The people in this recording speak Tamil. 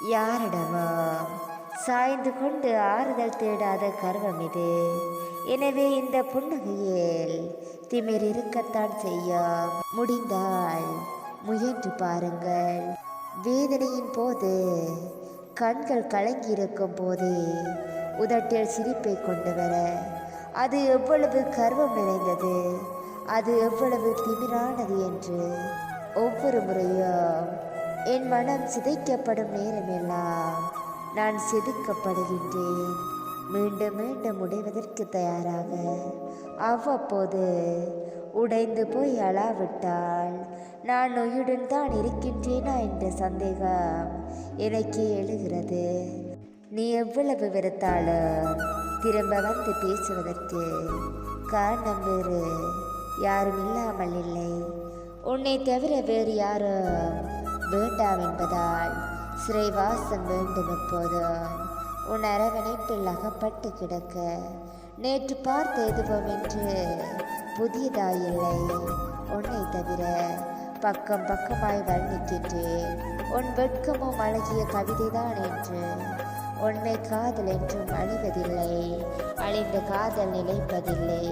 யாரிடமோ சாய்ந்து கொண்டு ஆறுதல் தேடாத கர்வம் இது. எனவே இந்த புன்னகையில் திமிர் இருக்கத்தான் செய்யும். முடிந்தால் முயன்று பாருங்கள். வேதனையின் போது கண்கள் கலங்கியிருக்கும் போதே உதட்டில் சிரிப்பை கொண்டு வர அது எவ்வளவு கர்வம் நிறைந்தது, அது எவ்வளவு திமிரானது என்று ஒவ்வொரு முறையும் என் மனம் சிதைக்கப்படும் நேரமெல்லாம் நான் செதுக்கப்படுகின்றேன். மீண்டும் மீண்டும் உடைவதற்கு தயாராக அவ்வப்போது உடைந்து போய் அழாவிட்டால் நான் நோயுடன் தான் இருக்கின்றேனா என்ற சந்தேகம் எனக்கு எழுகிறது. நீ எவ்வளவு வெறுத்தாலும் திரும்ப வந்து பேசுவதற்கு காரணம் வேறு யாரும் இல்லாமல் இல்லை. உன்னை தவிர வேறு யாரும் வேண்டாம் என்பதால் சிறைவாசம் வேண்டும். எப்போதும் உன் அரவணைப்பில் அகப்பட்டு கிடக்க நேற்று பார்த்த எதுவும் என்று புதியதாயில்லை. உன்னை தவிர பக்கம் பக்கமாய் வர்ணிக்கின்றேன். உன் வெட்கமும் அழகிய கவிதைதான் என்று. உண்மை காதல் என்றும் அழிவதில்லை, அழிந்த காதல் நிலைப்பதில்லை.